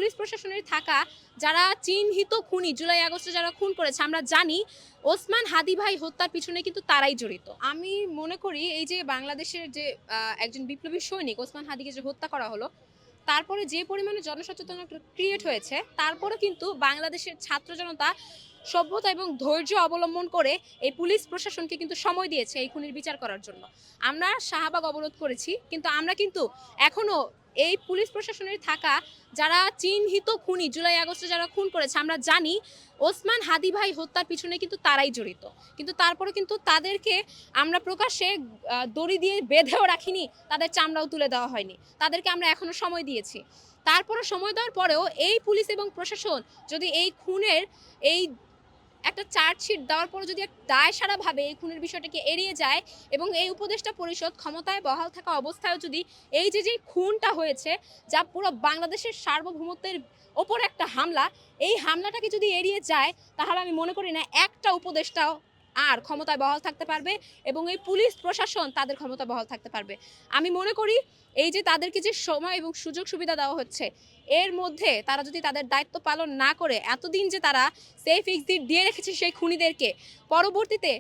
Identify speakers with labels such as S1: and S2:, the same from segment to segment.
S1: Police প্রশাসনের থাকা যারা চিহ্নিত খুনি জুলাই আগস্টে যারা খুন করেছে আমরা জানি ওসমান হাদি ভাই হত্যার পিছনে কিন্তু তারাই জড়িত। আমি মনে করি এই যে বাংলাদেশের যে একজন বিপ্লবী সৈনিক ওসমান হাদিকে যে হত্যা করা হলো তারপরে যে পরিমাণে জনসচেতনতা ক্রিয়েট হয়েছে তারপরে কিন্তু বাংলাদেশের ছাত্র জনতা সভ্যতা এবং ধৈর্য অবলম্বন করে এই পুলিশ প্রশাসনকে কিন্তু সময় দিয়েছে এই খুনির বিচার করার জন্য। আমরা শাহবাগ অবরোধ করেছি কিন্তু আমরা কিন্তু এখনো এই পুলিশ প্রশাসনের থাকা যারা চিহ্নিত খুনি জুলাই আগস্টে যারা খুন করেছে আমরা জানি ওসমান হাদি ভাই হত্যার পিছনে কিন্তু তারাই জড়িত। কিন্তু তারপরে কিন্তু তাদেরকে আমরা প্রকাশ্যে দড়ি দিয়ে বেঁধেও রাখিনি, তাদের চামড়াও তুলে দেওয়া হয়নি, তাদেরকে আমরা এখনো সময় দিয়েছি। তারপরে সময় দেওয়ার পরেও এই পুলিশ এবং প্রশাসন যদি এই খুনের এই একটা চার্জশিট দেওয়ার পর যদি দায়সারাভাবে এই খুনের বিষয়টাকে এড়িয়ে যায় এবং এই উপদেষ্টা পরিষদ ক্ষমতায় বহাল থাকা অবস্থায় যদি এই যে খুনটা হয়েছে যা পুরো বাংলাদেশের সার্বভৌমত্বের ওপর একটা হামলা, এই হামলাটাকে যদি এড়িয়ে যায় তাহলে আমি মনে করি না একটা উপদেষ্টাও আর ক্ষমতায় বহাল থাকতে পারবে এবং এই পুলিশ প্রশাসন তাদের ক্ষমতা বহাল থাকতে পারবে। আমি মনে করি এই যে তাদেরকে যে সময় এবং সুযোগ সুবিধা দেওয়া হচ্ছে এর মধ্যে তারা যদি তাদের দায়িত্ব পালন না করে এতদিন যে তারা সেফ এক্সিট দিয়ে রেখেছে সেই খুনিদেরকে, পরবর্তীতে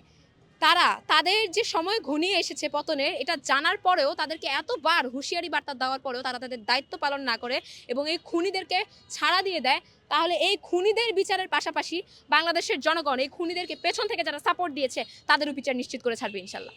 S1: তারা তাদের যে সময় ঘনিয়ে এসেছে পতনের এটা জানার পরেও তাদেরকে এতবার হুঁশিয়ারি বার্তা দেওয়ার পরেও তারা তাদের দায়িত্ব পালন না করে এবং এই খুনিদেরকে ছাড়া দিয়ে দেয়, তাহলে এই খুনিদের বিচারের পাশাপাশি বাংলাদেশের জনগণ এই খুনিদেরকে পেছন থেকে যারা সাপোর্ট দিয়েছে তাদেরও বিচার নিশ্চিত করে ছাড়বে ইনশাল্লাহ।